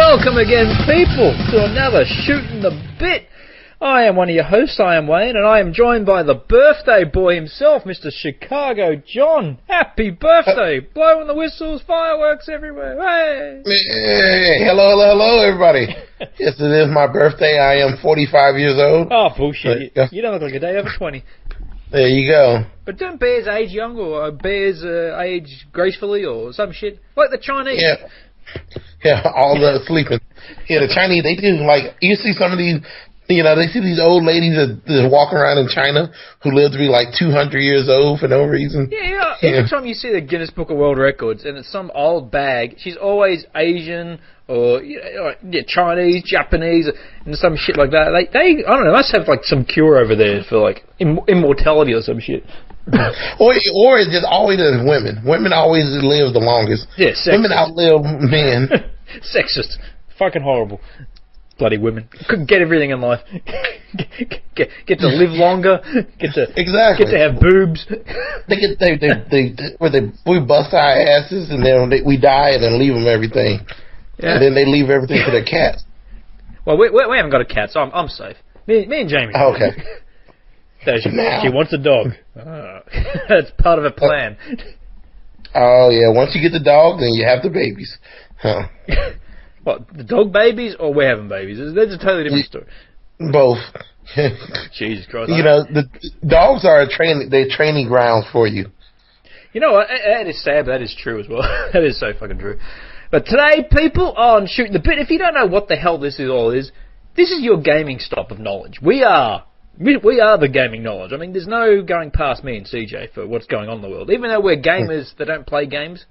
Welcome again, people, to another Shooting the Bit. I am one of your hosts, I am Wayne, and I am joined by the birthday boy himself, Mr. Chicago John. Happy birthday! Blowing the whistles, fireworks everywhere. Hey! Hey, hello, everybody. Yes, it is my birthday. I am 45 years old. Oh, bullshit. You don't look like a day over 20. There you go. But don't bears age young, or bears age gracefully, or some shit? Like the Chinese. Yeah, all the sleeping. Yeah, the Chinese, they do, like, you see some of these, you know, they see these old ladies that walk around in China who live to be like 200 years old for no reason. Yeah. Every time you see the Guinness Book of World Records and it's some old bag, she's always Asian or Chinese, Japanese, and some shit like that. They I don't know, must have like some cure over there for like immortality or some shit. or it's just always women. Women always live the longest. Yeah, sexist. Women outlive men. Sexist. Fucking horrible. Bloody women. Couldn't get everything in life. Get to live longer. Get to have boobs. We bust our asses and then we die and then leave them everything. Yeah. And then they leave everything to their cats. Well, we haven't got a cat, so I'm safe. Me and Jamie. Okay. She wants a dog. That's part of a plan. Oh, yeah. Once you get the dog, then you have the babies. Huh. What, the dog babies or we're having babies? That's a totally different story. Both. Jesus Christ. You know, the dogs are they're training grounds for you. You know what? That is sad, but that is true as well. That is so fucking true. But today, people, on Shooting the Bit, if you don't know what the hell this all is, this is your gaming stop of knowledge. We are the gaming knowledge. I mean, there's no going past me and CJ for what's going on in the world. Even though we're gamers that don't play games,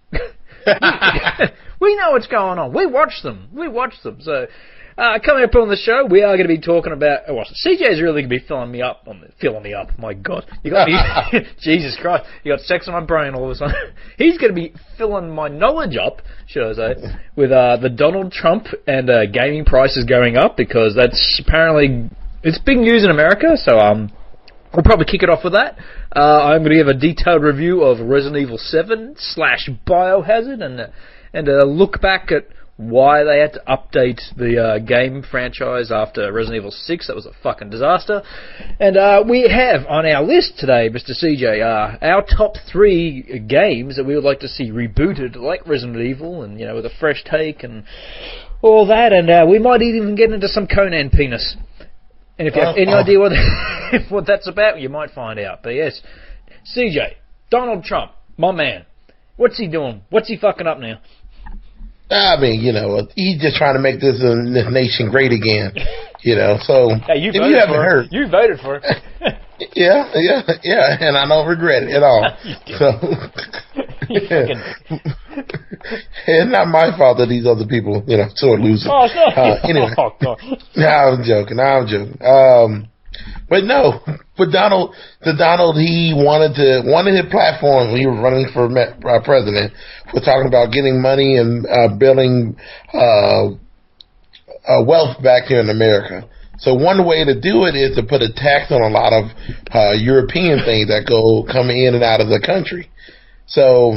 we know what's going on. We watch them. So, coming up on the show, we are going to be talking about... Well, CJ's really going to be filling me up. My God. You got me... Jesus Christ. You got sex on my brain all of a sudden. He's going to be filling my knowledge up, should I say, with the Donald Trump and gaming prices going up, because that's apparently... It's big news in America, so we'll probably kick it off with that. I'm going to give a detailed review of Resident Evil 7 / Biohazard and a look back at why they had to update the game franchise after Resident Evil 6. That was a fucking disaster. And we have on our list today, Mr. CJ, our top 3 games that we would like to see rebooted, like Resident Evil, and, you know, with a fresh take and all that. And we might even get into some Conan penis. And if you have any idea what that's about, you might find out. But yes, CJ, Donald Trump, my man, what's he doing? What's he fucking up now? I mean, you know, he's just trying to make this nation great again. You know, so hey, you voted for it. Yeah, and I don't regret it at all. It's not my fault that these other people, you know, sort of lose it. Anyway, no, I'm joking. But no, but Donald, he wanted his platform when he was running for president. We're talking about getting money and building wealth back here in America. So one way to do it is to put a tax on a lot of European things that come in and out of the country. So,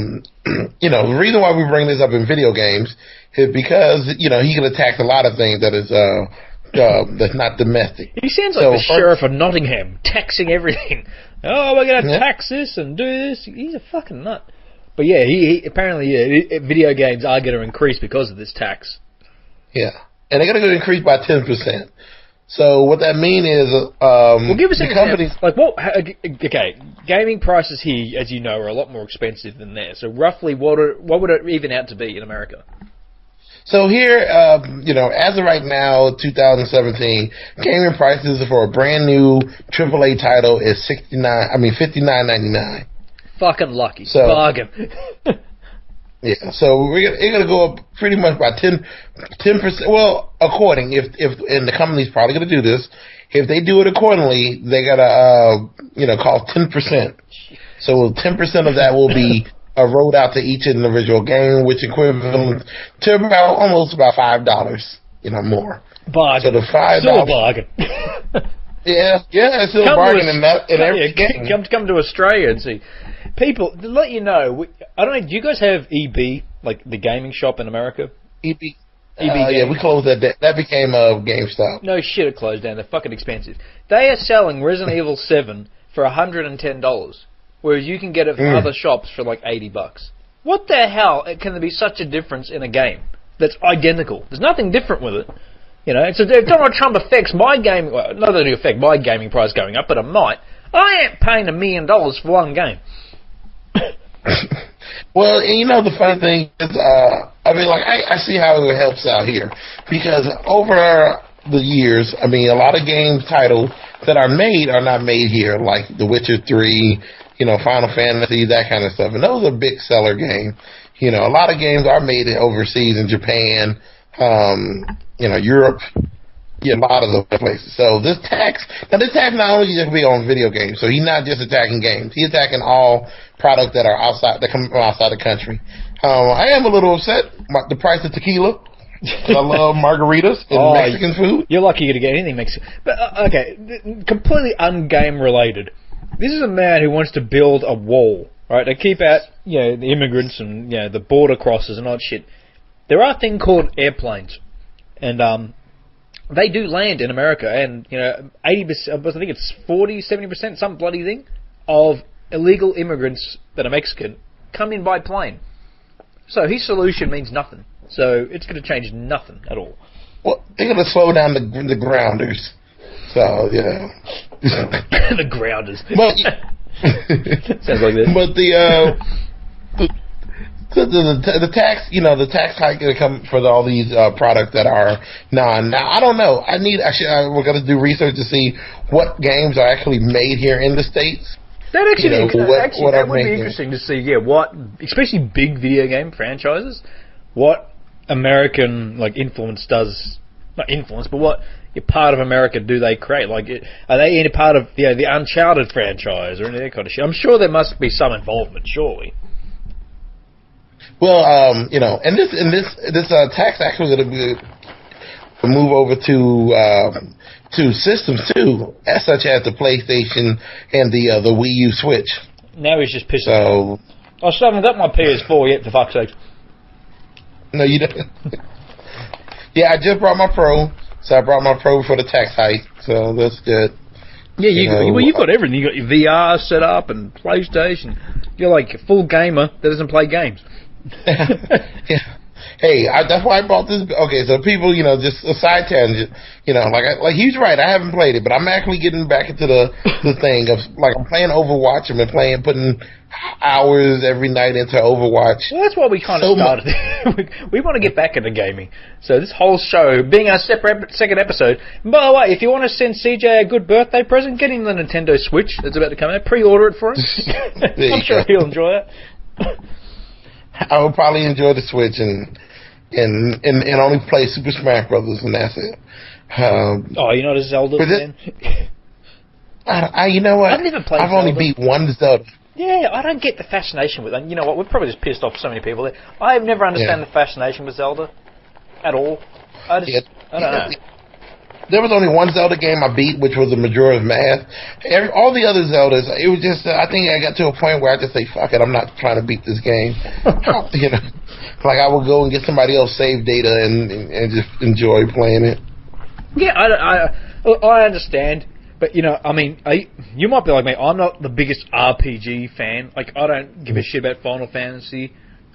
you know, the reason why we bring this up in video games is because, you know, he can attack a lot of things that is that's not domestic. He sounds like the sheriff of Nottingham, taxing everything. Oh, we're going to tax this and do this. He's a fucking nut. But yeah, he apparently, video games are going to increase because of this tax. Yeah, and they're going to increase by 10%. So what that means is, well, give us an example. Like what? Okay, gaming prices here, as you know, are a lot more expensive than there. So roughly, what would it even out to be in America? So here, you know, as of right now, 2017, gaming prices for a brand new AAA title is $59.99. Fucking lucky. So, bargain. Yeah, so it's going to go up pretty much by 10%. Well, according, if and the company's probably going to do this, if they do it accordingly, they got to, you know, cost 10%. So 10% of that will be rolled out to each individual game, which equivalent to almost about $5, you know, more. Bargain. So the $5. Still a bargain. Yeah, it's still a bargain in every game. Come to Australia and see. People, to let you know, I don't know, do you guys have EB, like the gaming shop in America? EB? Yeah, we closed that. That became GameStop. No shit, it closed down. They're fucking expensive. They are selling Resident Evil 7 for $110, whereas you can get it from other shops for like $80. What the hell can there be such a difference in a game that's identical? There's nothing different with it. You know, so if Donald Trump affects my gaming, well, not that it affect my gaming price going up, but it might. I ain't paying $1 million for one game. Well, and you know the funny thing is, I mean, like I see how it helps out here because over the years, I mean, a lot of game titles that are not made here, like The Witcher 3, you know, Final Fantasy, that kind of stuff, and those are big seller games. You know, a lot of games are made overseas in Japan, you know, Europe. Yeah, a lot of those places. So this tax not only just be on video games, so he's not just attacking games. He's attacking all products that come from outside the country. I am a little upset about the price of tequila. I love margaritas and Mexican food. You're lucky to get anything Mexican. But, okay, completely ungame related. This is a man who wants to build a wall, right, to keep out, you know, the immigrants and, you know, the border crossers and all that shit. There are a thing called airplanes. And, they do land in America, and, you know, 80%, I think it's 40, 70%, some bloody thing, of illegal immigrants that are Mexican come in by plane. So his solution means nothing. So it's going to change nothing at all. Well, they're going to slow down the grounders. So, yeah. The grounders. But, sounds like this. But the tax, you know, the tax hike going to come for all these products that are now. I don't know. We're going to do research to see what games are actually made here in the States. That actually, that would be interesting to see. Yeah, what, especially big video game franchises, what American influence does, not influence, but what part of America do they create? Like, are they in a part of the Uncharted franchise or any of that kind of shit? I'm sure there must be some involvement, surely. Well, you know, and this tax actually going to move over to systems too, such as the PlayStation and the Wii U Switch. Now he's just pissing off. I still haven't got my PS4 yet, for fuck's sake. No, you don't. Yeah, I just brought my Pro, so I brought my Pro for the tax hike, so that's good. Yeah, you've got everything. You got your VR set up and PlayStation. You're like a full gamer that doesn't play games. Yeah. Hey, that's why I bought this. Okay, so people, you know, just a side tangent. You know, like he's right. I haven't played it, but I'm actually getting back into the thing of I'm playing Overwatch. I've been putting hours every night into Overwatch. Well, that's why we kind of started. we want to get back into gaming. So this whole show being our second episode. By the way, if you want to send CJ a good birthday present, get him the Nintendo Switch that's about to come out. Pre-order it for him. I'm sure he'll enjoy it. I would probably enjoy the Switch and only play Super Smash Brothers, and that's it. You're not a Zelda fan? You know what? I've never played Zelda. I've only beat one Zelda. Yeah, I don't get the fascination with it. You know what? We've probably just pissed off so many people there. I've never understand the fascination with Zelda at all. I don't know. There was only one Zelda game I beat, which was the Majora's Mask. All the other Zeldas, it was just, I think I got to a point where I just say, fuck it, I'm not trying to beat this game. You know, like I would go and get somebody else save data and just enjoy playing it. Yeah, I understand. But, you know, I mean, you might be like me. I'm not the biggest RPG fan. Like, I don't give a shit about Final Fantasy.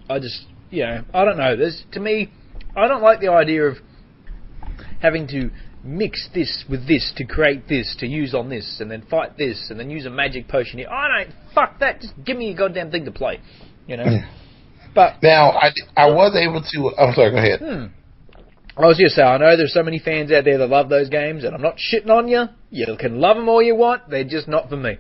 I just, you know, I don't know. To me, I don't like the idea of having to mix this with this to create this to use on this and then fight this and then use a magic potion here. I don't, fuck that. Just give me a goddamn thing to play, you know. But now I was able to. I'm sorry. Go ahead. I was just saying, I know there's so many fans out there that love those games, and I'm not shitting on you. You can love them all you want. They're just not for me.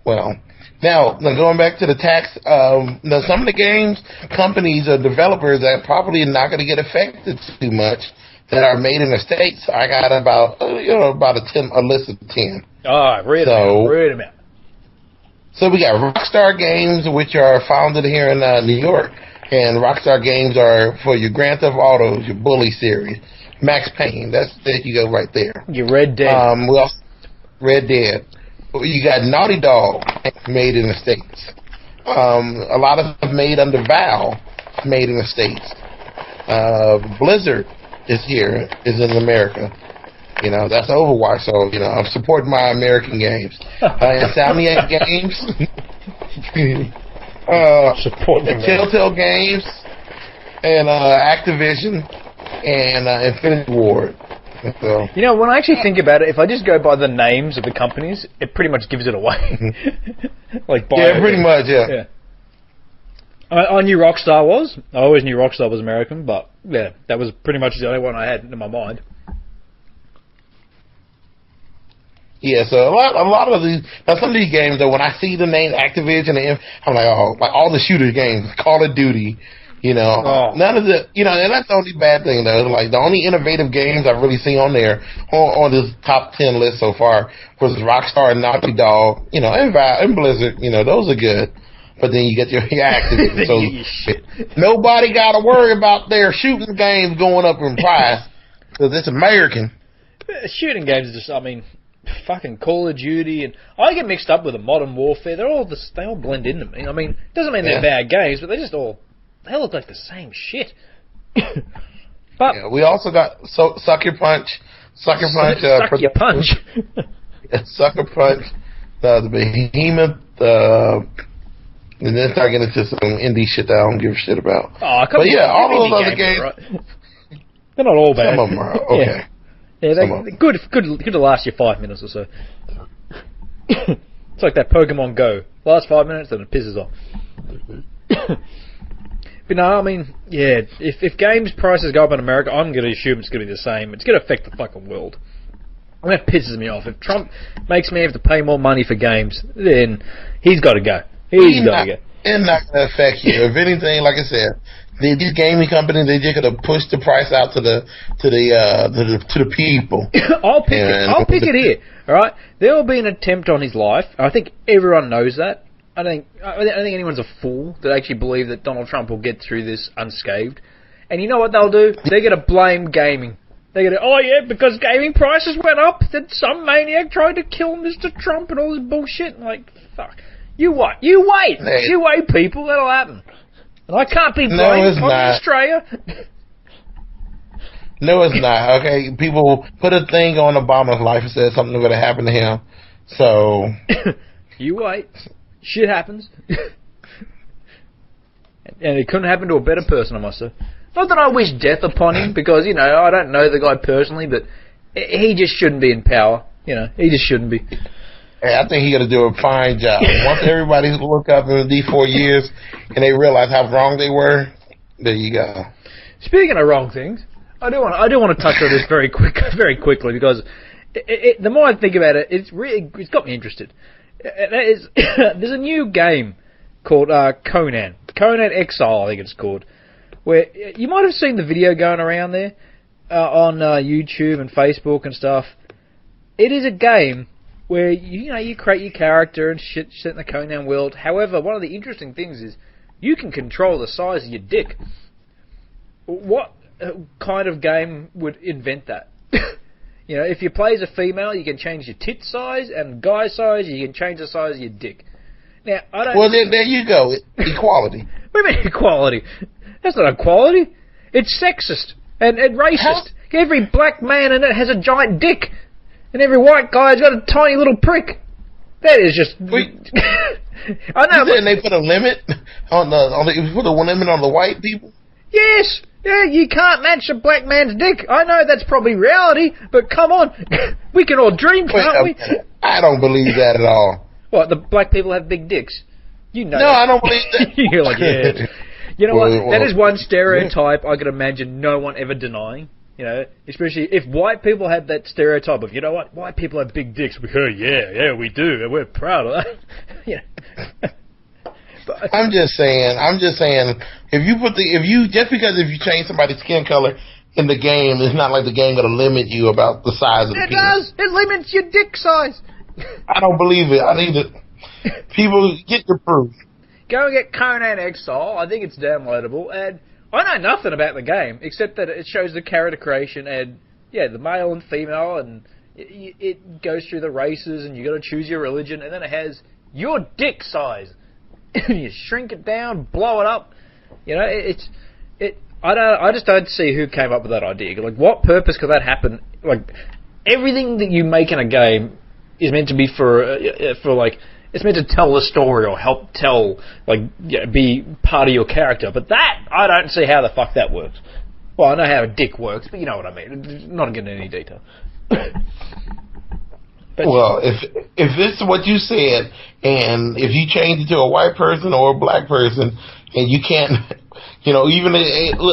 Well, now going back to the tax, now some of the games, companies or developers that probably are not going to get affected too much that are made in the States. I got about a list of 10. Read them out. So we got Rockstar Games, which are founded here in New York. And Rockstar Games are for your Grand Theft Autos, your Bully series, Max Payne. There you go right there. Your Red Dead. Red Dead. You got Naughty Dog, made in the States. A lot of stuff made under Valve, made in the States. Blizzard is in America. That's Overwatch, so, I'm supporting my American games. Insomniac Games, Telltale Games, and Activision, and Infinity Ward. So. When I actually think about it, if I just go by the names of the companies, it pretty much gives it away. Pretty much, yeah. I knew Rockstar was. I always knew Rockstar was American, but, yeah, that was pretty much the only one I had in my mind. Yeah, so a lot of these, now some of these games though, when I see the name Activision, I'm like, oh, like all the shooter games, Call of Duty, none of the, and that's the only bad thing though. Like the only innovative games I've really seen on there, on this top 10 list so far, was Rockstar and Naughty Dog, and Blizzard, those are good. But then you get your Activision, so nobody got to worry about their shooting games going up in price because it's American. Shooting games are just, fucking Call of Duty, and I get mixed up with the Modern Warfare. They all blend into me. It doesn't mean they're bad games, but they look like the same shit. But we also got Sucker Punch. Suck Your Punch. Sucker Punch, the Behemoth, and then start getting into some indie shit that I don't give a shit about. All those other games, right? They're not all bad. Some of them are okay. Yeah, they're good to last you 5 minutes or so. It's like that Pokemon Go. Last 5 minutes, then it pisses off. But no, if games prices go up in America, I'm going to assume it's going to be the same. It's going to affect the fucking world. And that pisses me off. If Trump makes me have to pay more money for games, then he's got to go. He's got to go. It's not going to affect you. If anything, like I said, these gaming companies, they just going to push the price out to the people. I'll pick it here. All right, there will be an attempt on his life. I think everyone knows that. I don't think anyone's a fool that actually believe that Donald Trump will get through this unscathed. And you know what they'll do? They're going to blame gaming. They're going to, because gaming prices went up, that some maniac tried to kill Mr. Trump and all this bullshit. Like, fuck. You wait. You wait, people. That'll happen. And I can't be blamed. I'm in Australia. No, it's not. Okay, people put a thing on Obama's life and said something would have happened to him. So you wait. Shit happens. And it couldn't happen to a better person, I must say. Not that I wish death upon him, because, I don't know the guy personally, but he just shouldn't be in power. He just shouldn't be. Hey, I think he's going to do a fine job. Once everybody look up in these 4 years and they realize how wrong they were, there you go. Speaking of wrong things, I do want to touch on this very quickly, because the more I think about it, it's got me interested. There's a new game called Conan Exile, I think it's called, where you might have seen the video going around there on YouTube and Facebook and stuff. It is a game where you create your character and shit in the Conan world. However, one of the interesting things is you can control the size of your dick. What kind of game would invent that? If you play as a female, you can change your tit size, and guy size, you can change the size of your dick. Now, I don't. Well, there you go. Equality. What do you mean equality? That's not equality. It's sexist and racist. How? Every black man in it has a giant dick, and every white guy's got a tiny little prick. That is just. I know. And they put a limit on the limit on the white people. Yes. Yeah, you can't match a black man's dick. I know that's probably reality, but come on. We can all dream, can't we? I don't believe that at all. What, the black people have big dicks? You know. No, I don't believe that. You're like, yeah. You know what? That is one stereotype I could imagine no one ever denying. Especially if white people had that stereotype of, white people have big dicks. We go, yeah, we do. We're proud of that. I'm just saying, if you change somebody's skin color in the game, it's not like the game going to limit you about the size of the penis. It does. It limits your dick size. I don't believe it. I need it. People, get your proof. Go and get Conan Exile. I think it's downloadable. And I know nothing about the game, except that it shows the character creation and, the male and female, and it goes through the races, and you got to choose your religion, and then it has your dick size. You shrink it down, blow it up. I just don't see who came up with that idea. Like, what purpose could that happen? Like, everything that you make in a game is meant to be for like, it's meant to tell a story or help tell, like, be part of your character. But that, I don't see how the fuck that works. Well, I know how a dick works, but you know what I mean. Not getting into any detail. But, well, if it's what you said, and if you change it to a white person or a black person, and you can't, even an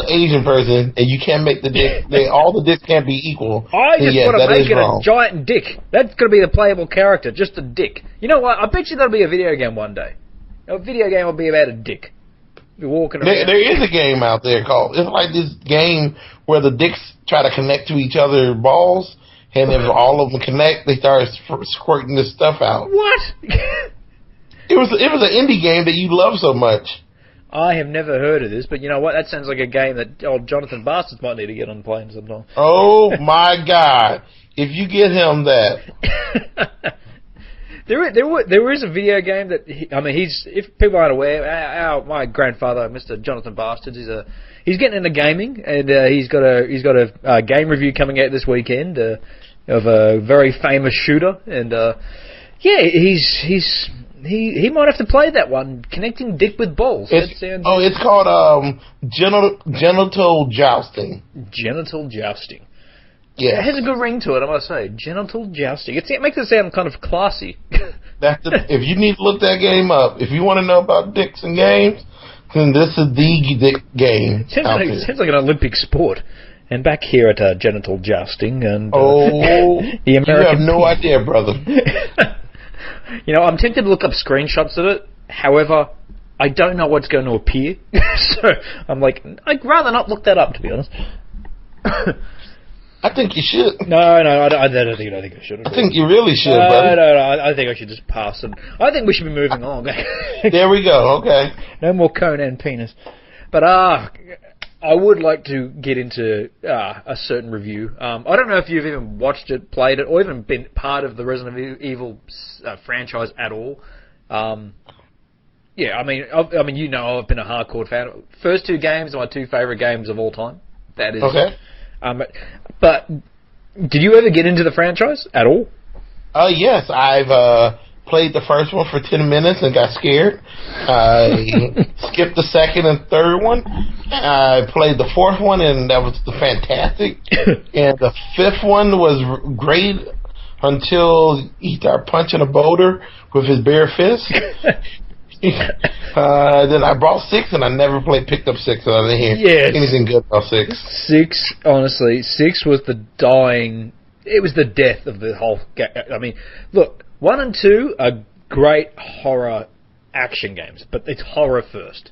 Asian person, and you can't make the dick, all the dicks can't be equal. I just want to make it a giant dick. That's going to be the playable character, just a dick. You know what? I bet you that'll be a video game one day. A video game will be about a dick. You're walking around. There is a game out there called, it's like this game where the dicks try to connect to each other's balls, and if all of them connect, they start squirting this stuff out. What? It was an indie game that you love so much. I have never heard of this, but you know what? That sounds like a game that old Jonathan Bastards might need to get on playing sometime. Oh my God! If you get him that. There is a video game that if people aren't aware, my grandfather, Mr. Jonathan Bastards, he's getting into gaming, and he's got a game review coming out this weekend of a very famous shooter, and he might have to play that one, connecting dick with balls. It's called genital jousting. Genital jousting. Yeah, it has a good ring to it, I must say. Genital jousting. It makes it sound kind of classy. If you need to look that game up, if you want to know about dicks and games, then this is the dick game. Sounds like an Olympic sport. And back here at genital jousting, and the American. You have no idea, brother. I'm tempted to look up screenshots of it. However, I don't know what's going to appear, so I'm like, I'd rather not look that up, to be honest. I think you should. No, I don't think I should. I think you really should, brother. No, I think I should just pass it. I think we should be moving on. There we go, okay. No more Conan penis. But, I would like to get into a certain review. I don't know if you've even watched it, played it, or even been part of the Resident Evil franchise at all. I've been a hardcore fan. First two games are my two favourite games of all time. That is okay. But did you ever get into the franchise at all? Yes, I've played the first one for 10 minutes and got scared. I skipped the second and third one. I played the fourth one, and that was fantastic. And the fifth one was great until he started punching a boulder with his bare fist. Then I brought 6, and I never picked up 6, so I didn't hear anything good about 6. 6, honestly, 6 was it was the death of the whole game. I mean, look, 1 and 2 are great horror action games, but it's horror first.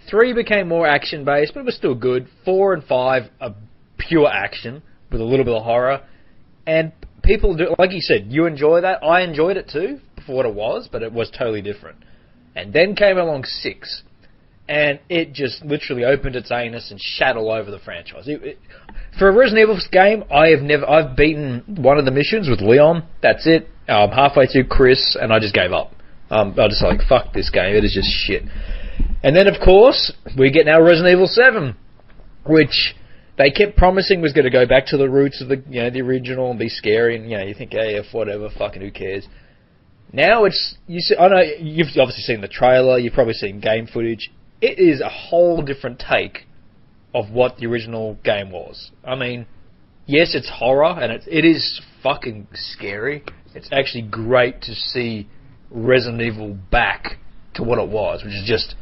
3 became more action-based, but it was still good. 4 and 5 are pure action with a little bit of horror. And people do, like you said, you enjoy that. I enjoyed it too, for what it was, but it was totally different. And then came along 6, and it just literally opened its anus and shat all over the franchise. For a Resident Evil game, I've beaten one of the missions with Leon. That's it. Halfway through Chris, and I just gave up. I was just like, fuck this game. It is just shit. And then, of course, we get now Resident Evil 7, which they kept promising was going to go back to the roots of the original and be scary. And you think, hey, whatever, fucking who cares? Now I know you've obviously seen the trailer. You've probably seen game footage. It is a whole different take of what the original game was. I mean, yes, it's horror, and it is fucking scary. It's actually great to see Resident Evil back to what it was, which is just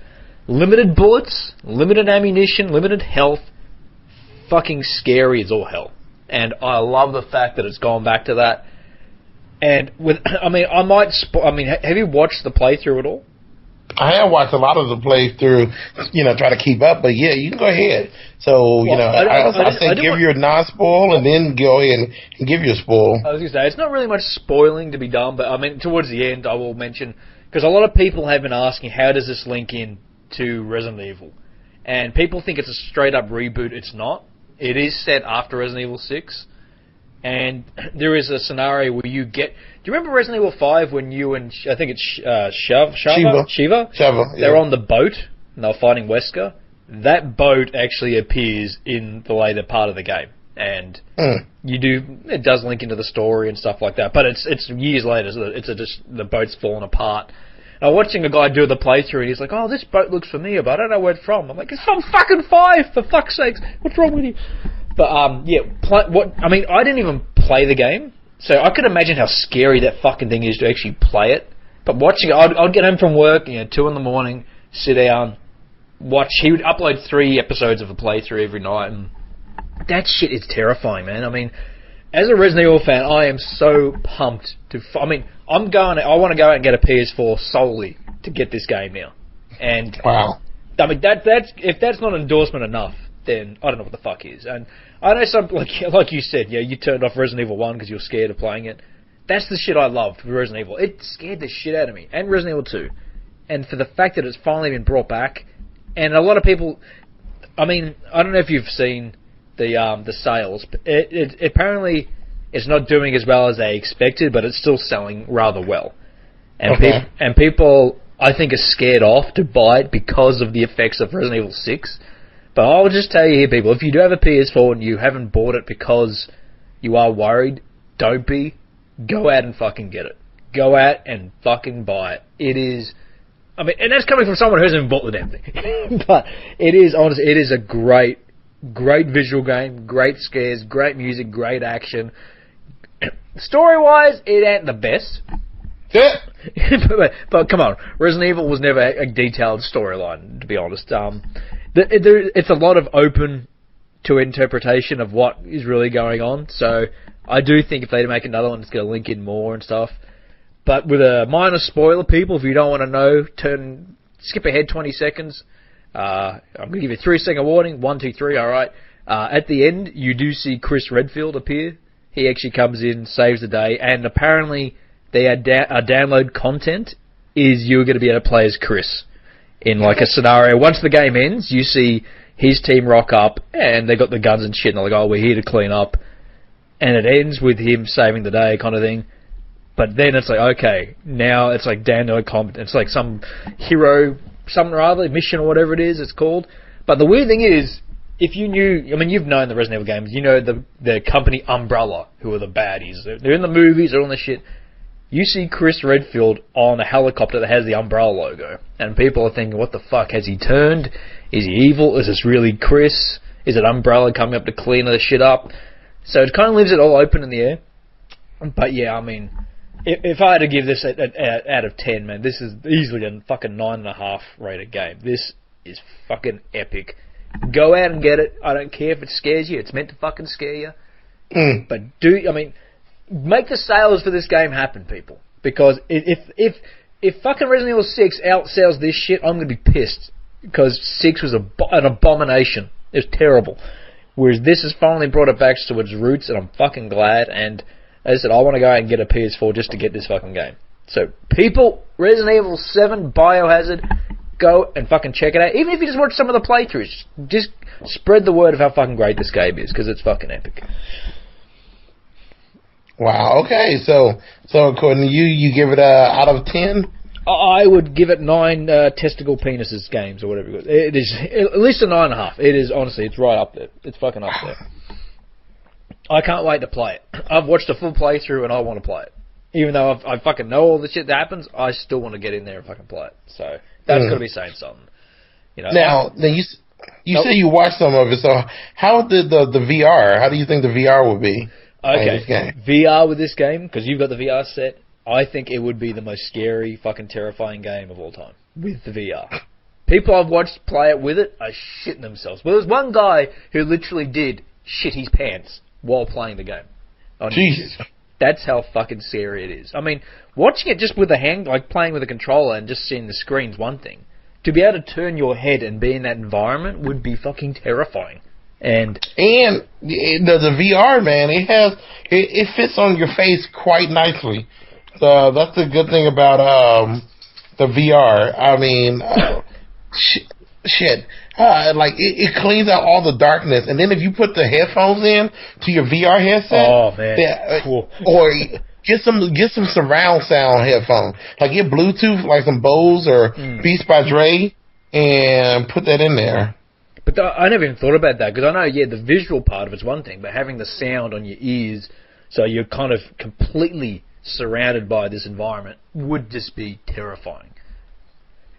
limited bullets, limited ammunition, limited health, fucking scary as all hell. And I love the fact that it's gone back to that. And have you watched the playthrough at all? I have watched a lot of the playthrough, try to keep up, but yeah, you can go ahead. So, I say give you a non-spoil and then go ahead and give you a spoil. I was going to say, it's not really much spoiling to be done, but I mean, towards the end I will mention, because a lot of people have been asking, how does this link in to Resident Evil? And people think it's a straight up reboot. It's not. It is set after Resident Evil 6. And there is a scenario where you get... Do you remember Resident Evil 5 when you and... I think it's Shiva? Yeah. They're on the boat, and they were fighting Wesker. that boat actually appears in the later part of the game. And it does link into the story and stuff like that. But it's years later, so just the boat's falling apart. I'm watching a guy do the playthrough, and he's like, "Oh, this boat looks familiar, but I don't know where it's from." I'm like, "It's from fucking 5, for fuck's sakes! What's wrong with you?" But I didn't even play the game, so I could imagine how scary that fucking thing is to actually play it. But watching it, I'd get home from work, 2 a.m, sit down, watch. He would upload 3 episodes of a playthrough every night, and that shit is terrifying, man. I mean, as a Resident Evil fan, I am so pumped to. I want to go out and get a PS4 solely to get this game now. And wow, I mean that's if that's not endorsement enough, then I don't know what the fuck is. And I know some like you said, you turned off Resident Evil 1 because you were scared of playing it. That's the shit I loved with Resident Evil. It scared the shit out of me, and Resident Evil 2. And for the fact that it's finally been brought back, and a lot of people, I mean, I don't know if you've seen the sales. It apparently it's not doing as well as they expected, but it's still selling rather well. And people, I think, are scared off to buy it because of the effects of Resident Evil 6. But I'll just tell you here, people, if you do have a PS4 and you haven't bought it because you are worried, don't be. Go out and fucking get it. Go out and fucking buy it. It is... I mean, and that's coming from someone who hasn't even bought the damn thing. But it is, honestly, it is a great visual game, great scares, great music, great action. Story-wise, it ain't the best. Yeah. but come on, Resident Evil was never a detailed storyline, to be honest. It's a lot of open to interpretation of what is really going on. So I do think if they make another one, it's going to link in more and stuff. But with a minor spoiler, people, if you don't want to know, skip ahead 20 seconds. I'm going to give you a 3-second warning. 1, 2, 3. All right. At the end, you do see Chris Redfield appear. He actually comes in, saves the day, and apparently their download content is you're going to be able to play as Chris in like a scenario. Once the game ends, you see his team rock up, and they got the guns and shit, and they're like, "Oh, we're here to clean up," and it ends with him saving the day, kind of thing. But then it's like, okay, now it's like download content. It's like some hero, something or other, mission or whatever it is, it's called. But the weird thing is, if you knew, I mean, you've known the Resident Evil games, you know the company Umbrella, who are the baddies. They're in the movies, they're on the shit. You see Chris Redfield on a helicopter that has the Umbrella logo, and people are thinking, what the fuck, has he turned? Is he evil? Is this really Chris? Is it Umbrella coming up to clean the shit up? So it kind of leaves it all open in the air. But yeah, I mean, if I had to give this out of 10, man, this is easily a fucking 9.5 rated game. This is fucking epic. Go out and get it. I don't care if it scares you. It's meant to fucking scare you. But make the sales for this game happen, people. Because if fucking Resident Evil 6 outsells this shit, I'm going to be pissed. Because 6 was an abomination. It was terrible. Whereas this has finally brought it back to its roots, and I'm fucking glad. And as I said, I want to go out and get a PS4 just to get this fucking game. So, people, Resident Evil 7 Biohazard, go and fucking check it out. Even if you just watch some of the playthroughs, just spread the word of how fucking great this game is, because it's fucking epic. Wow, okay. So according to you, you give it out of 10? I would give it 9 testicle penises games, or whatever it is. It is at least a 9.5. It is, honestly, it's right up there. It's fucking up there. I can't wait to play it. I've watched a full playthrough and I want to play it. Even though I fucking know all the shit that happens, I still want to get in there and fucking play it. So that's got to be saying something. You know. Now you say you watched some of it. So how did the VR? How do you think the VR would be? Okay, VR with this game, because you've got the VR set. I think it would be the most scary, fucking terrifying game of all time with the VR. People I've watched play it with it are shitting themselves. Well, there's one guy who literally did shit his pants while playing the game. Jesus. That's how fucking scary it is. I mean, watching it just with a hand, like playing with a controller and just seeing the screen's one thing. To be able to turn your head and be in that environment would be fucking terrifying. And the VR, man, it fits on your face quite nicely. So that's the good thing about the VR. I mean, shit. Like it cleans out all the darkness, and then if you put the headphones in to your VR headset, oh man, cool. Or get some surround sound headphones, like get Bluetooth, like some Bose or Beats by Dre, and put that in there. But I never even thought about that, because I know, yeah, the visual part of it's one thing, but having the sound on your ears, so you're kind of completely surrounded by this environment, would just be terrifying.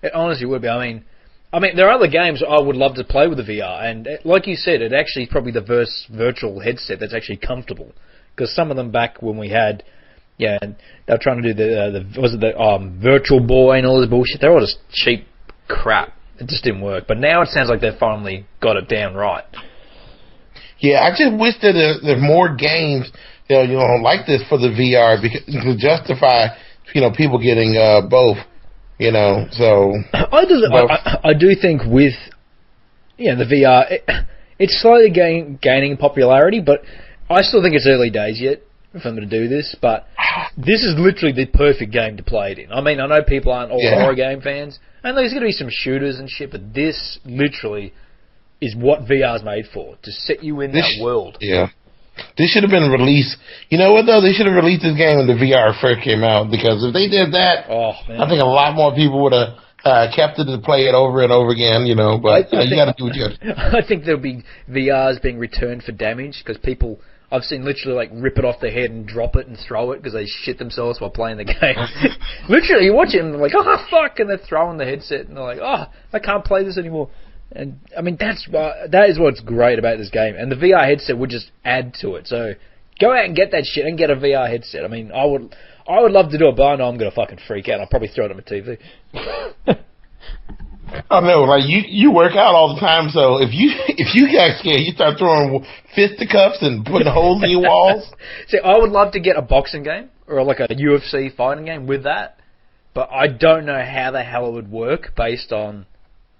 It honestly would be. I mean, there are other games I would love to play with the VR, and like you said, it actually is probably the first virtual headset that's actually comfortable. Because some of them back when we had, yeah, they were trying to do the Virtual Boy and all this bullshit. They're all just cheap crap. It just didn't work. But now it sounds like they've finally got it down right. Yeah, I just wish that there's more games, like this for the VR to justify, people getting both. So I do think with the VR, it's slowly gaining popularity, but I still think it's early days yet for them to do this. But this is literally the perfect game to play it in. I mean, I know people aren't all horror game fans, and there's going to be some shooters and shit, but this literally is what VR's made for, to set you in that world. Yeah. This should have been released. You know what, though? They should have released this game when the VR first came out, because if they did that, I think a lot more people would have kept it to play it over and over again, but you got to do what you got to do. I think there'll be VRs being returned for damage, because people, I've seen literally rip it off their head and drop it and throw it because they shit themselves while playing the game. Literally, you watch it and they're like, oh, fuck, and they're throwing the headset and they're like, oh, I can't play this anymore. And I mean, that is what's great about this game, and the VR headset would just add to it. So go out and get that shit and get a VR headset. I mean, I would love to do it, but I know I'm gonna fucking freak out. I'll probably throw it on my TV. I know, you work out all the time, so if you got scared, you start throwing fisticuffs and putting holes in your walls. See, I would love to get a boxing game or like a UFC fighting game with that, but I don't know how the hell it would work based on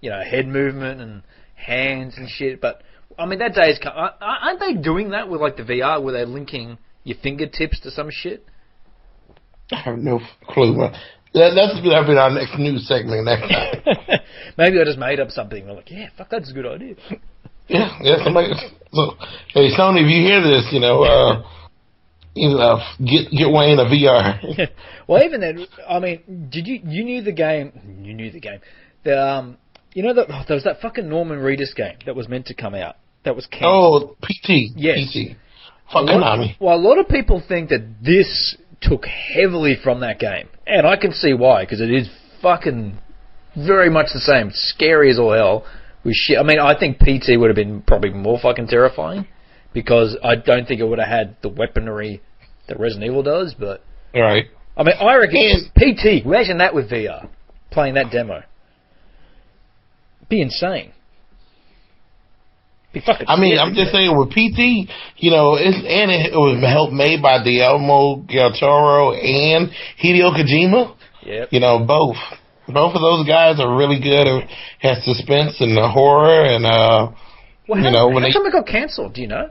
head movement and hands and shit. But I mean, that day is coming. Aren't they doing that with the VR, where they're linking your fingertips to some shit? I have no clue. That'll be our next news segment next time. Maybe I just made up something. I'm like, yeah, fuck, that's a good idea. Yeah. Somebody. So, hey, Sony, if you hear this, get Wayne a VR. Well, even then, I mean, you knew the game? You knew the game. There was that fucking Norman Reedus game that was meant to come out. That was cancelled. Oh, PT. Yes. PT. Fuck Konami. Well, a lot of people think that this took heavily from that game. And I can see why, because it is fucking very much the same. It's scary as all hell with shit. I mean, I think PT would have been probably more fucking terrifying, because I don't think it would have had the weaponry that Resident Evil does, but... Right. I mean, I reckon PT, imagine that with VR, playing that demo. Be insane. Be fucking. I mean, I'm just saying with PT, it was made by Guillermo del Toro and Hideo Kojima. Yep. Both of those guys are really good at suspense and horror and how come it got cancelled? Do you know?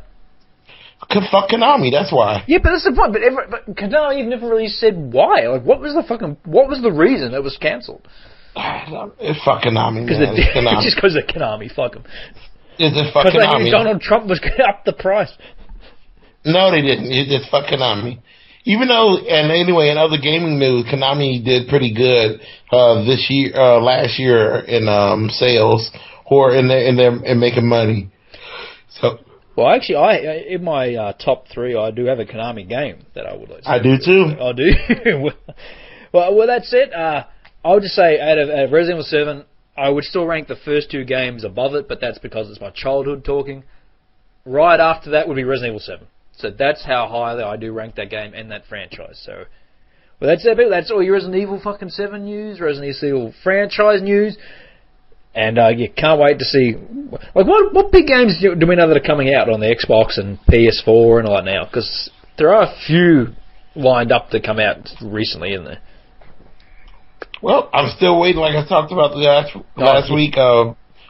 Fuck Konami, that's why. Yeah, but that's the point. But Konami never really said why. What was the reason it was cancelled? It's fuck Konami, man. Just because of Konami, fuck them. It's just fuck Konami. Because they knew Donald Trump was going to up the price. No, they didn't. It's just fuck Konami. Even though, and anyway, in other gaming news, Konami did pretty good last year in sales or in making money. So. Well, actually, in my top 3, I do have a Konami game that I would like to. I do too. I do. well, that's it. I would just say, out of Resident Evil 7, I would still rank the first 2 games above it, but that's because it's my childhood talking. Right after that would be Resident Evil 7. So that's how highly I do rank that game and that franchise. So, well, that's it. That's all your Resident Evil fucking 7 news, Resident Evil franchise news. And can't wait to see, what big games do we know that are coming out on the Xbox and PS4 and all that now? Because there are a few lined up to come out recently, isn't there? Well, I'm still waiting, like I talked about last week,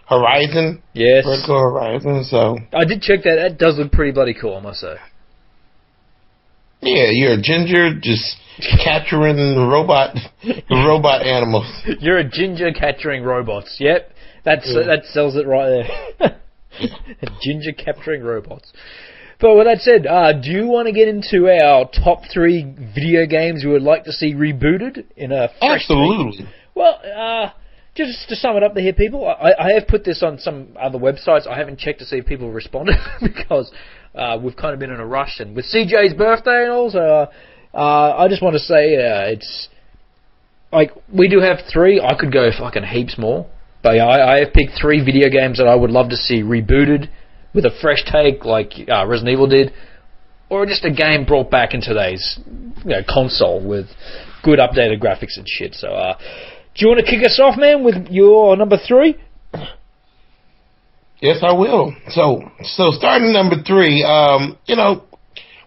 Horizon. Yes. Vertical Horizon, so. I did check that. That does look pretty bloody cool, I must say. Yeah, you're a ginger just capturing robot animals. You're a ginger capturing robots. Yep. That sells it right there. Ginger capturing robots. But with that said, do you want to get into our top 3 video games we would like to see rebooted in a fresh Absolutely. Well, just to sum it up here, people, I have put this on some other websites. I haven't checked to see if people responded because we've kind of been in a rush, and with CJ's birthday and all, so I just want to say it's like we do have 3. I could go fucking heaps more, but yeah, I have picked 3 video games that I would love to see rebooted with a fresh take, like Resident Evil did, or just a game brought back in today's console with good updated graphics and shit. So, do you want to kick us off, man, with your number 3? Yes, I will. So starting number 3,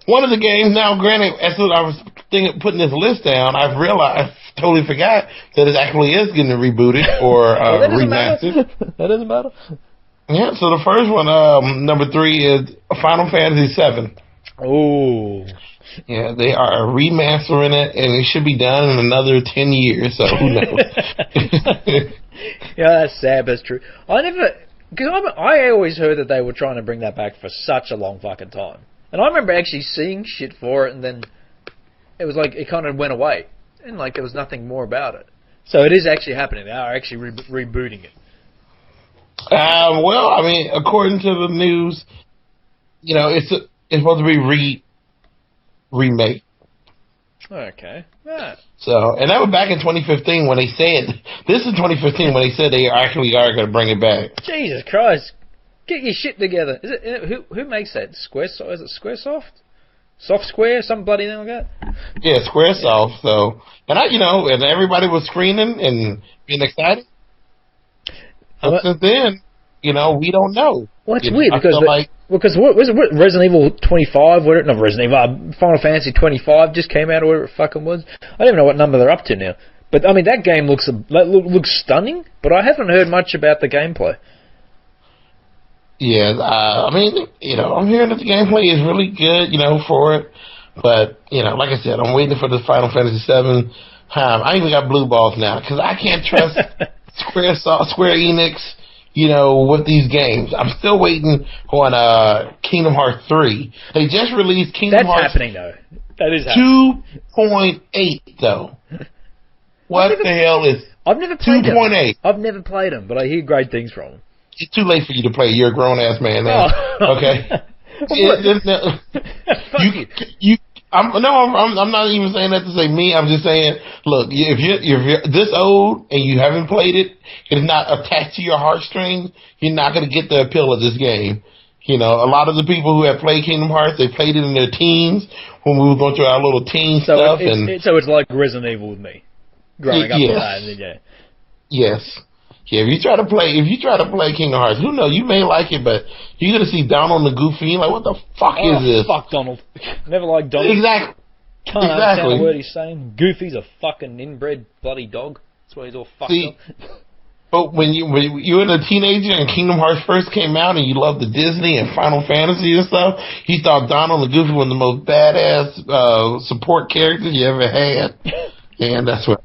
one of the games. Now, granted, as I was putting this list down, I've realized, totally forgot that it actually is getting rebooted or remastered. That doesn't matter. Yeah. So the first one, number 3, is Final Fantasy VII. Oh. Yeah, they are remastering it, and it should be done in another 10 years, so who knows? Yeah, that's sad, but it's true. I always heard that they were trying to bring that back for such a long fucking time. And I remember actually seeing shit for it, and then it was like, it kind of went away. And like, there was nothing more about it. So it is actually happening. They are actually rebooting it. Well, I mean, according to the news, it's supposed to be remake. Okay. Right. So, and that was back in 2015 when they said, this is 2015 when they said they actually are going to bring it back. Jesus Christ. Get your shit together. Is it who makes that? Is it Squaresoft? Soft Square? Some bloody thing like that? Yeah, Squaresoft. So, and and everybody was screening and being excited. But since then, we don't know. Well, it's weird because what was it? Resident Evil 25? Not Resident Evil. Final Fantasy 25 just came out, or whatever it fucking was. I don't even know what number they're up to now. But I mean, that game looks stunning. But I haven't heard much about the gameplay. Yeah, I mean, I'm hearing that the gameplay is really good, for it. But like I said, I'm waiting for the Final Fantasy VII. I even got blue balls now because I can't trust Square Enix. With these games. I'm still waiting on Kingdom Hearts 3. They just released Kingdom Hearts... That's happening, though. That is happening. 2.8, though. What the hell is... I've never played 2.8. I've never played them, but I hear great things from them. It's too late for you to play. You're a grown-ass man now. Oh. Okay? I'm not even saying that to say me. I'm just saying, look, if you're this old and you haven't played it, it's not attached to your heartstrings, you're not going to get the appeal of this game. A lot of the people who have played Kingdom Hearts, they played it in their teens when we were going through our little teen stuff. So it's like Resident Evil with me, growing up with that. And then, Yes. Yeah, if you try to play Kingdom Hearts, who knows, you may like it, but you're going to see Donald and the Goofy, and like, what the fuck is this? Fuck Donald. Never liked Donald. Exactly. Can't understand a word he's saying. Goofy's a fucking inbred bloody dog. That's why he's all fucked up. But when you were a teenager and Kingdom Hearts first came out and you loved the Disney and Final Fantasy and stuff, you thought Donald and Goofy were the most badass support characters you ever had. And that's what...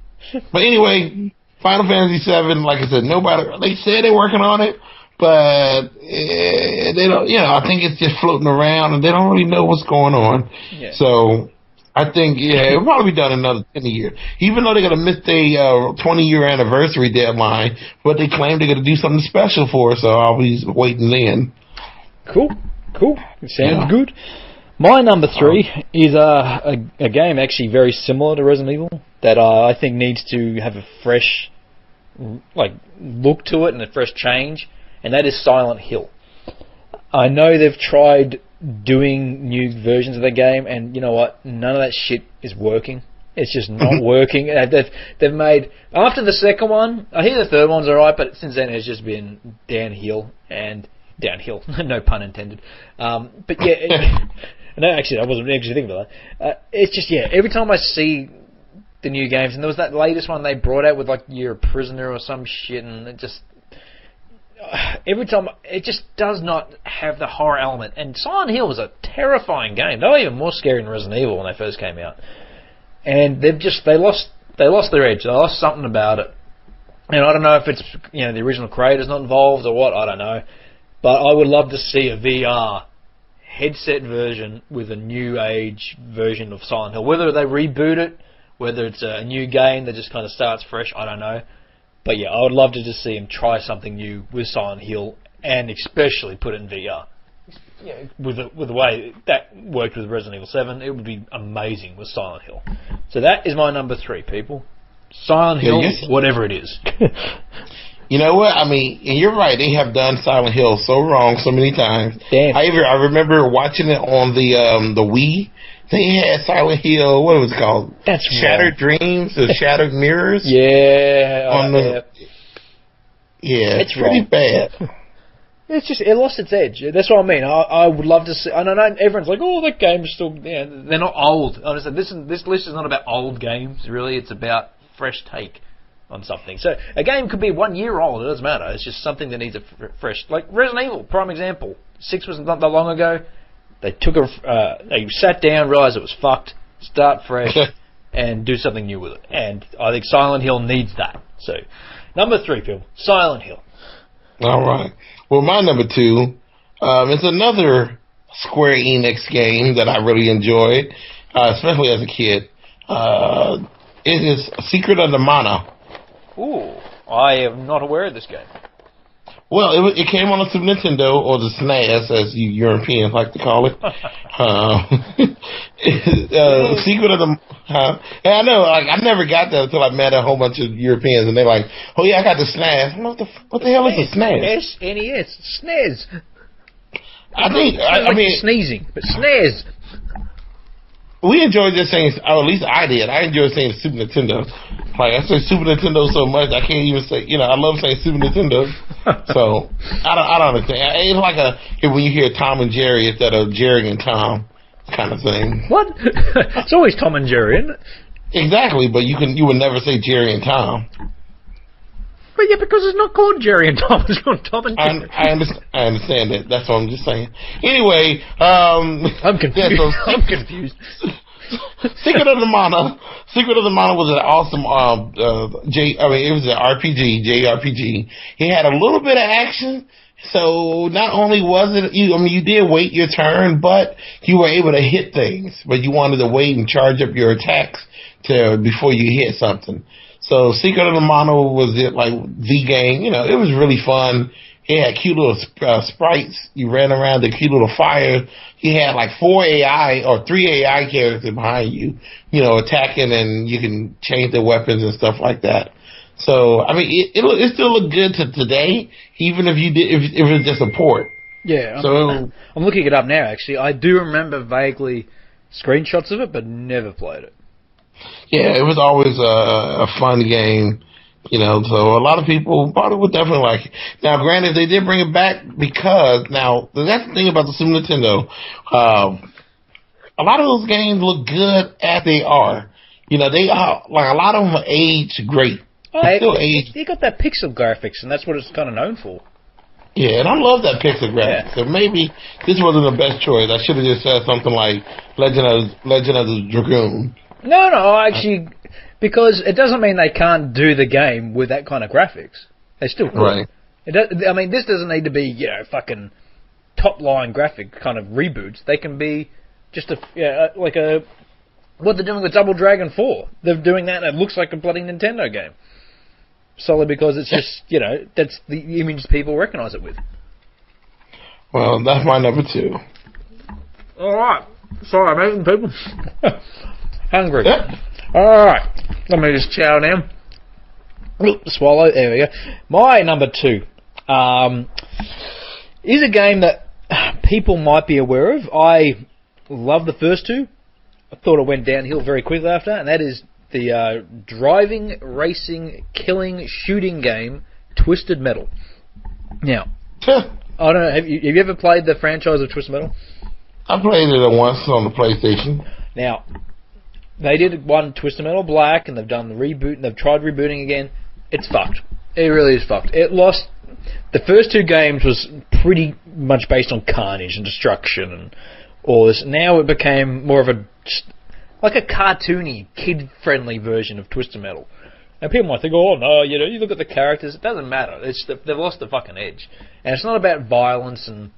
But anyway... Final Fantasy VII, like I said, they said they're working on it, but they don't, I think it's just floating around and they don't really know what's going on. Yeah. So, I think, it'll probably be done in another 10 years. Even though they're going to miss their 20-year anniversary deadline, but they claim they're going to do something special for us, so I'll be waiting then. Cool. Sounds good. My number 3 is a game actually very similar to Resident Evil that I think needs to have a fresh look to it and a fresh change, and that is Silent Hill. I know they've tried doing new versions of the game, and you know what? None of that shit is working. It's just not working. They've made... After the second one, I hear the third one's alright, but since then it's just been downhill. No pun intended. But yeah... No, actually, I wasn't actually thinking about that. It's just, every time I see the new games, and there was that latest one they brought out with, you're a prisoner or some shit, and it just... Every time, it just does not have the horror element. And Silent Hill was a terrifying game. They were even more scary than Resident Evil when they first came out. And they lost their edge. They lost something about it. And I don't know if it's, the original creator's not involved or what, I don't know. But I would love to see a VR headset version with a new age version of Silent Hill. Whether they reboot it, whether it's a new game that just kind of starts fresh, I don't know. But yeah, I would love to just see him try something new with Silent Hill, and especially put it in VR. Yeah, with the way that worked with Resident Evil 7, it would be amazing with Silent Hill. So that is my number 3, people. Silent Hill, whatever it is. You know what? I mean, and you're right. They have done Silent Hill so wrong so many times. Damn. I remember watching it on the Wii. They had Silent Hill. What was it called? That's Shattered Dreams or Shattered Mirrors. Yeah. Yeah, it's pretty bad. It's just, it lost its edge. That's what I mean. I would love to see. I know everyone's like, oh, that game's still. Yeah, they're not old. Honestly, this list is not about old games. Really, it's about fresh take on something. So a game could be 1 year old. It doesn't matter. It's just something that needs a fresh. Like Resident Evil, prime example. 6 was not that long ago. They took they sat down, realized it was fucked. Start fresh and do something new with it. And I think Silent Hill needs that. So number 3, people, Silent Hill. All right. Well, my number 2 is another Square Enix game that I really enjoyed, especially as a kid. It is Secret of the Mana. Ooh, I am not aware of this game. Well, it came on the Super Nintendo, or the SNES, as you Europeans like to call it. Secret of the... and I know, like, I never got that until I met a whole bunch of Europeans, and they're like, oh yeah, I got the SNES. What the hell is a SNES? SNES. SNES. I mean... sneezing, but SNES. We enjoyed just saying, or at least I did. I enjoyed saying Super Nintendo. Like, I say Super Nintendo so much, I can't even say, I love saying Super Nintendo. So, I don't understand. It's like when you hear Tom and Jerry instead of Jerry and Tom kind of thing. What? It's always Tom and Jerry, isn't it? Exactly, but you would never say Jerry and Tom. But yeah, because it's not called Jerry and Tom, it's called Tom and Jerry. I understand that. That's what I'm just saying. Anyway, I'm confused. Yeah, I'm confused. Secret of the Mana was an awesome it was an JRPG. It had a little bit of action. So not only was it you did wait your turn, but you were able to hit things, but you wanted to wait and charge up your attacks before you hit something. So Secret of the Mana was the game. It was really fun. It had cute little sprites. You ran around the cute little fire. You had like 4 AI or 3 AI characters behind you, attacking, and you can change their weapons and stuff like that. So, I mean, it still looked good to today, even if if it was just a port. Yeah. I'm looking it up now, actually. I do remember vaguely screenshots of it, but never played it. Yeah, it was always a fun game. So a lot of people probably would definitely like it. Now, granted, they did bring it back because, now, that's the thing about the Super Nintendo. A lot of those games look good as they are. They are, like, a lot of them age great. They still age. They got that pixel graphics, and that's what it's kind of known for. Yeah, and I love that pixel graphics. So maybe this wasn't the best choice. I should have just said something like Legend of the Dragoon. No, actually... Because it doesn't mean they can't do the game with that kind of graphics. They still could. Right. This doesn't need to be, fucking top-line graphic kind of reboots. They can be just what they're doing with Double Dragon 4. They're doing that and it looks like a bloody Nintendo game. Solely because it's just, that's the image people recognise it with. Well, that's my number 2. Alright. Sorry, I'm eating, people. Hungry. Yep. Alright, let me just chow down. Swallow, there we go. My number 2 is a game that people might be aware of. I love the first 2. I thought it went downhill very quickly after, and that is the driving, racing, killing, shooting game, Twisted Metal. Now, I don't know, have you ever played the franchise of Twisted Metal? I played it once on the PlayStation. Now, they did one Twisted Metal Black, and they've done the reboot, and they've tried rebooting again. It's fucked. It really is fucked. It lost... The first 2 games was pretty much based on carnage and destruction and all this. Now it became more of a cartoony, kid-friendly version of Twisted Metal. And people might think, oh no, you look at the characters, it doesn't matter. They've lost the fucking edge. And it's not about violence and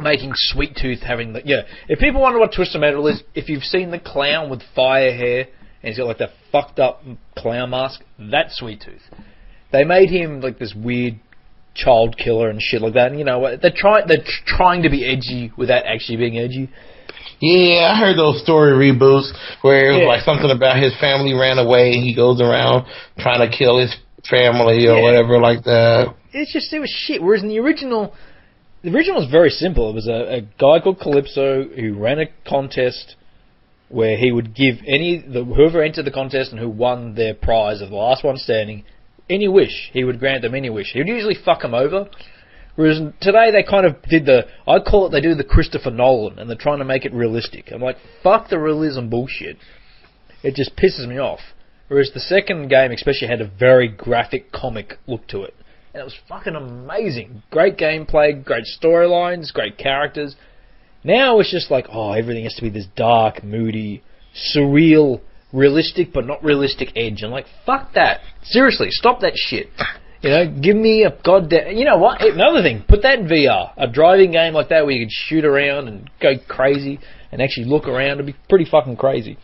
making Sweet Tooth having the... Yeah, if people wonder what Twisted Metal is, if you've seen the clown with fire hair, and he's got like that fucked up clown mask, that's Sweet Tooth. They made him like this weird child killer and shit like that. And you know what? They're trying to be edgy without actually being edgy. Yeah, I heard those story reboots where it was like something about his family ran away and he goes around trying to kill his family or whatever like that. It was shit. Whereas in the original was very simple. It was a guy called Calypso who ran a contest where he would give whoever entered the contest and who won their prize of the last one standing any wish. He would grant them any wish. He would usually fuck them over. Whereas today they kind of did they do the Christopher Nolan and they're trying to make it realistic. I'm like, fuck the realism bullshit. It just pisses me off. Whereas the second game especially had a very graphic comic look to it. And it was fucking amazing. Great gameplay, great storylines, great characters. Now it's just like, everything has to be this dark, moody, surreal, realistic but not realistic edge. I'm like, fuck that. Seriously, stop that shit. You know, give me a goddamn... You know what? Another thing, put that in VR. A driving game like that where you can shoot around and go crazy and actually look around. It'd be pretty fucking crazy.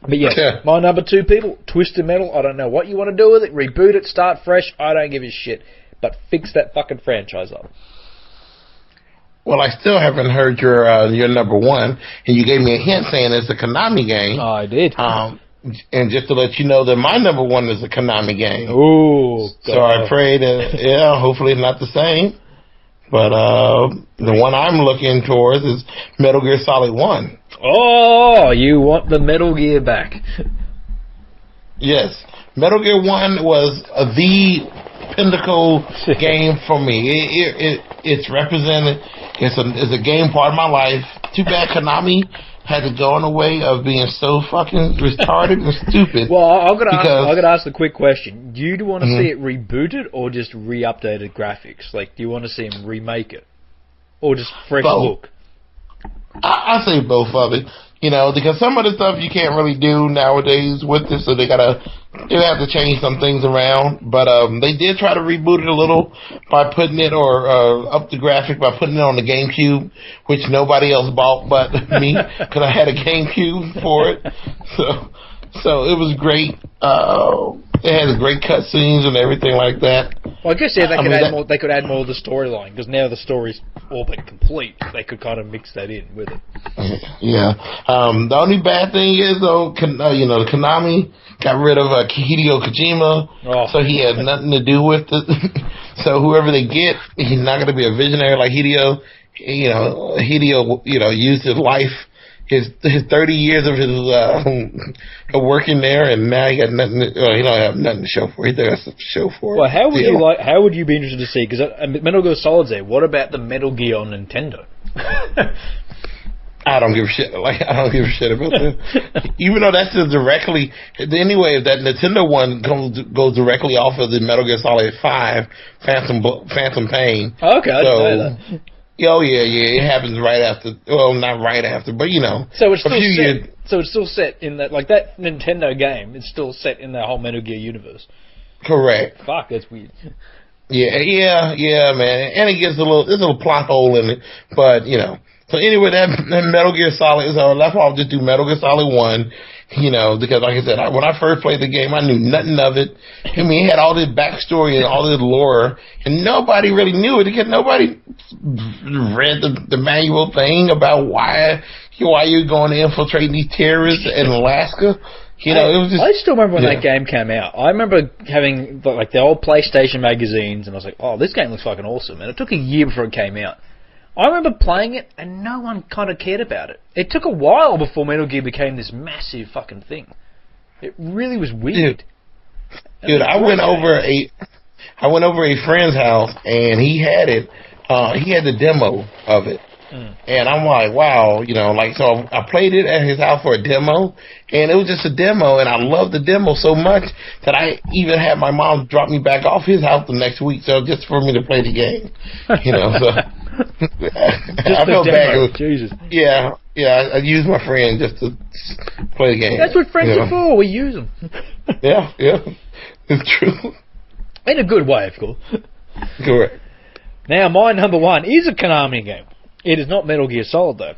But yeah, my number 2, people, Twisted Metal. I don't know what you want to do with it. Reboot it, start fresh. I don't give a shit. But fix that fucking franchise up. Well, I still haven't heard your number 1, and you gave me a hint saying it's a Konami game. Oh, I did. And just to let you know that my number 1 is a Konami game. Ooh. So I pray that, hopefully it's not the same. But the one I'm looking towards is Metal Gear Solid 1. Oh, you want the Metal Gear back. Yes. Metal Gear 1 was the pinnacle game for me. It's represented. It's a game part of my life. Too bad Konami had to go in a way of being so fucking retarded and stupid. Well, I'm gonna ask the quick question. Do you want to see it rebooted or just re-updated graphics? Like, do you want to see him remake it? Or just fresh look? I say both of it. You know, because some of the stuff you can't really do nowadays with this, so they have to change some things around. But they did try to reboot it a little by putting it up the graphic by putting it on the GameCube, which nobody else bought but me, because I had a GameCube for it. So it was great. It had great cutscenes and everything like that. Well, I guess they could add more of the storyline, because now the story's all but complete. They could kind of mix that in with it. Yeah. The only bad thing is though, Konami got rid of Hideo Kojima, so he had nothing to do with it. So whoever they get, he's not going to be a visionary like Hideo. Hideo, used his life. His 30 years of his working there, and now he got nothing. He don't have nothing to show for it. He doesn't have stuff to show for it. Well, how would you be interested to see? Because Metal Gear Solid's there. What about the Metal Gear on Nintendo? I don't give a shit. I don't give a shit about that. Even though that's just directly anyway. That Nintendo one goes directly off of the Metal Gear Solid 5 Phantom Pain. Okay, I didn't know that. Oh yeah, it happens right after. Well, not right after, but So it's still set. So it's still set in that, like that Nintendo game. It's still set in that whole Metal Gear universe. Correct. Fuck, that's weird. Yeah, man. And it gets there's a little plot hole in it, but So anyway, that Metal Gear Solid. So that's why I'll just do Metal Gear Solid 1. Because like I said, when I first played the game, I knew nothing of it. I mean, it had all this backstory and all this lore, and nobody really knew it because nobody read the manual thing about why you're going to infiltrate these terrorists in Alaska. It was just, I still remember when that game came out. I remember having like the old PlayStation magazines, and I was like, "Oh, this game looks fucking awesome!" And it took a year before it came out. I remember playing it, and no one kind of cared about it. It took a while before Metal Gear became this massive fucking thing. It really was weird. Dude, I went over a friend's house, and he had it. He had the demo of it. And I'm like, wow, so I played it at his house for a demo, and it was just a demo, and I loved the demo so much that I even had my mom drop me back off his house the next week, so just for me to play the game, so I felt bad. Jesus. Yeah, I used my friend just to play the game. That's what friends are for. We use them. Yeah, it's true. In a good way, of course. Correct. Now, my number 1 is a Konami game. It is not Metal Gear Solid, though.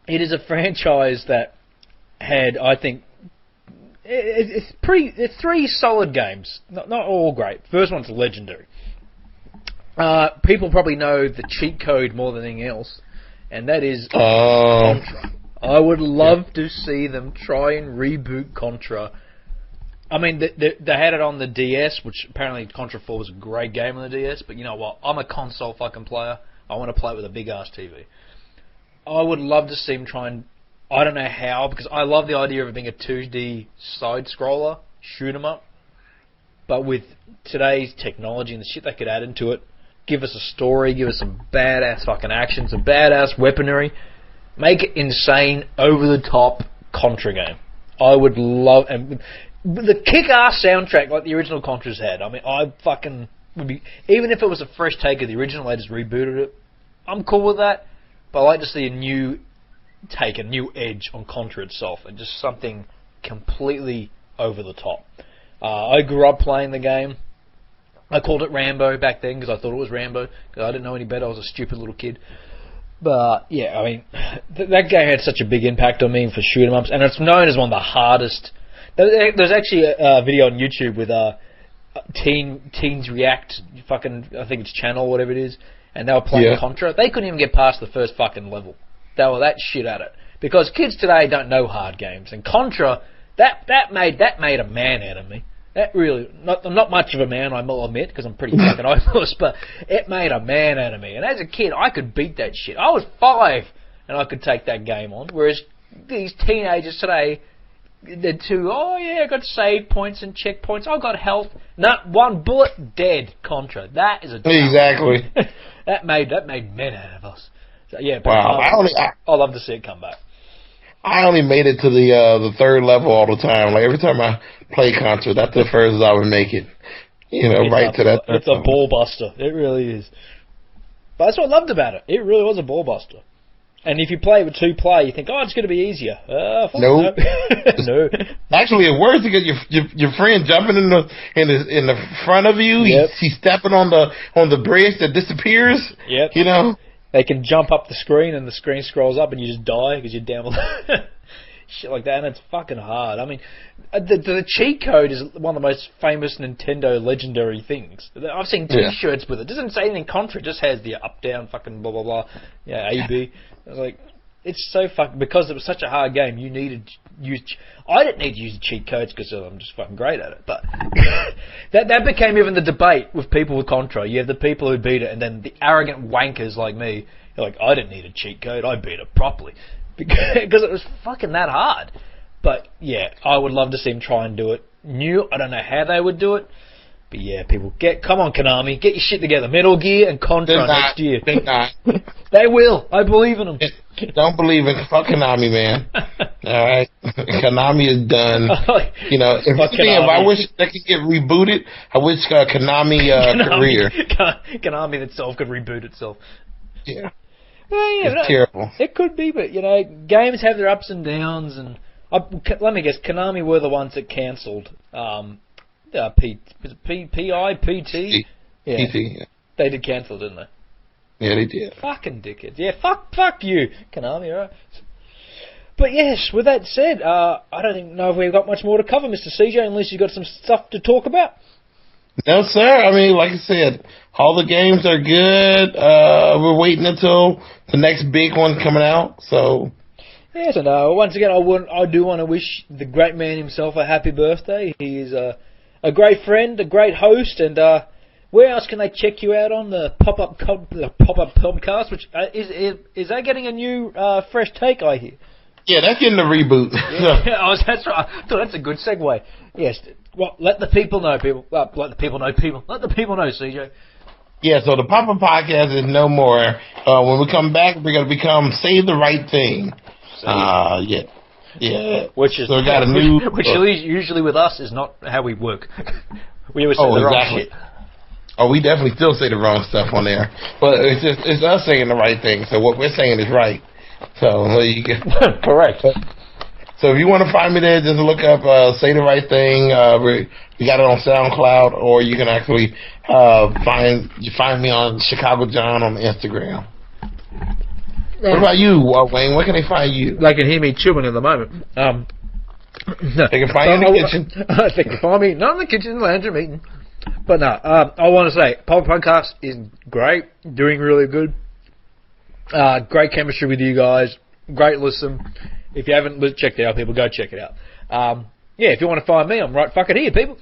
It is a franchise that had, I think, It's 3 solid games. Not all great. First one's legendary. People probably know the cheat code more than anything else, and that is Contra. I would love to see them try and reboot Contra. I mean, they had it on the DS, which apparently Contra 4 was a great game on the DS, but you know what? I'm a console fucking player. I want to play it with a big-ass TV. I would love to see them try and... I don't know how, because I love the idea of it being a 2D side-scroller, shoot 'em up, but with today's technology and the shit they could add into it, give us a story, give us some badass fucking action, some badass weaponry, make it insane, over-the-top Contra game. I would love... And the kick-ass soundtrack like the original Contras had. I mean, I fucking would be... Even if it was a fresh take of the original, they just rebooted it, I'm cool with that, but I'd like to see a new take, a new edge on Contra itself, and just something completely over the top. I grew up playing the game. I called it Rambo back then because I thought it was Rambo, because I didn't know any better. I was a stupid little kid. But, yeah, I mean, that game had such a big impact on me for shoot 'em ups, and it's known as one of the hardest. There's actually a video on YouTube with Teens React, fucking, I think it's channel, whatever it is, and they were playing Contra. They couldn't even get past the first fucking level. They were that shit at it. Because kids today don't know hard games, and Contra, that made a man out of me. That really, not much of a man, I will admit, because I'm pretty fucking hopeless, but it made a man out of me. And as a kid, I could beat that shit. I was 5, and I could take that game on. Whereas these teenagers today, they're too, I got save points and checkpoints, I got health. Not one bullet, dead. Contra. That is a exactly. that made men out of us. So, yeah, but wow. I'd love to see it come back. I only made it to the 3rd level all the time. Like every time I play Contra, that's the first I would make it. You know, right to that. It's a ball buster. It really is. But that's what I loved about it. It really was a ball buster. And if you play it with 2 player, you think, it's going to be easier. No. No. Actually, it works because your friend jumping in the front of you. Yep. He's stepping on the bridge that disappears. Yep. You know. They can jump up the screen and the screen scrolls up and you just die because you're down below. Shit like that, and it's fucking hard. I mean, the cheat code is one of the most famous Nintendo legendary things. I've seen T-shirts with it. It doesn't say anything Contra. It just has the up, down, fucking blah, blah, blah. Yeah, A, B. It's like, it's so fucking... Because it was such a hard game, you needed to use... I didn't need to use the cheat codes because I'm just fucking great at it, but that became even the debate with people with Contra. You have the people who beat it, and then the arrogant wankers like me, you're like, I didn't need a cheat code, I beat it properly. Because it was fucking that hard. But, yeah, I would love to see them try and do it new. I don't know how they would do it. But, yeah, people, come on, Konami, get your shit together. Metal Gear and Contra next year. They will. I believe in them. Don't believe in Konami, man. All right, Konami is done. You know, if I wish they could get rebooted, I wish Konami career. Konami itself could reboot itself. Yeah. Well, yeah, it's terrible. It could be, but you know, games have their ups and downs, and let me guess, Konami were the ones that cancelled PI, PT? Yeah. PT, yeah. They did cancel, didn't they? Yeah, they did. Fucking dickheads. Yeah, fuck you, Konami, alright? But yes, with that said, I don't even know if we've got much more to cover, Mr. CJ, unless you've got some stuff to talk about. No, sir. I mean, like I said, all the games are good. We're waiting until the next big one coming out, so... Yes, and once again, I do want to wish the great man himself a happy birthday. He is a great friend, a great host, and where else can they check you out on the pop-up podcast? Which is that getting a new fresh take? I hear. Yeah, that's getting a reboot. Yeah, that's right. I thought that's a good segue. Yes. Well, let the people know, people. Let the people know, people. Let the people know, CJ. Yeah, so the pop-up podcast is no more. When we come back, we're going to become Say the Right Thing. Yeah. Which is so we got a new... Which usually with us is not how we work. We always say the wrong shit. Oh, we definitely still say the wrong stuff on there. But it's us saying the right thing, so what we're saying is right. So there you go. Correct. So if you want to find me there, just look up Say the Right Thing. We got it on SoundCloud, or you can actually find me on Chicago John on Instagram. What about you, Wayne? Where can they find you? They can hear me chewing at the moment. No. They can find you in the kitchen. They can find me not in the kitchen, in the lounge, I'm eating. But no, I want to say, Pulp Podcast is great, doing really good. Great chemistry with you guys. Great listen. If you haven't checked it out, people, go check it out. If you want to find me, I'm right fucking here, people.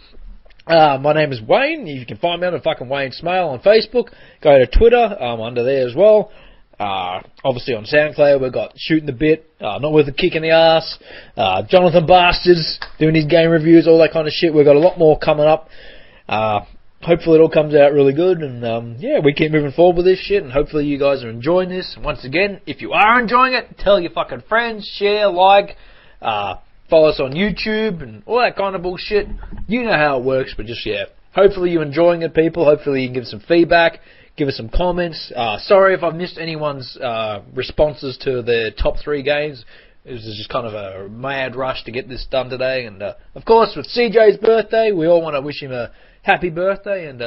My name is Wayne. You can find me under fucking Wayne Smale on Facebook. Go to Twitter. I'm under there as well. Obviously on SoundCloud we've got Shooting the Bit, Not Worth a Kick in the Ass, Jonathan Bastards doing his game reviews, all that kind of shit. We've got a lot more coming up. Hopefully it all comes out really good, and we keep moving forward with this shit, and hopefully you guys are enjoying this. Once again, if you are enjoying it, tell your fucking friends, share, like, follow us on YouTube and all that kind of bullshit. You know how it works, but just hopefully you're enjoying it, people. Hopefully you can give some feedback. Give us some comments. Sorry if I've missed anyone's responses to their top 3 games. It was just kind of a mad rush to get this done today. And, of course, with CJ's birthday, we all want to wish him a happy birthday. And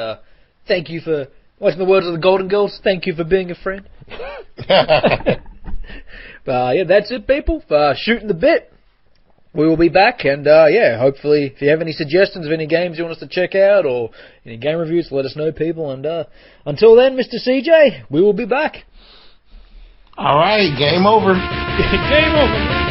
thank you for, like the words of the Golden Girls, thank you for being a friend. But, that's it, people. For Shooting the Bit. We will be back, and hopefully, if you have any suggestions of any games you want us to check out or any game reviews, let us know, people. And until then, Mr. CJ, we will be back. All right, game over. Game over.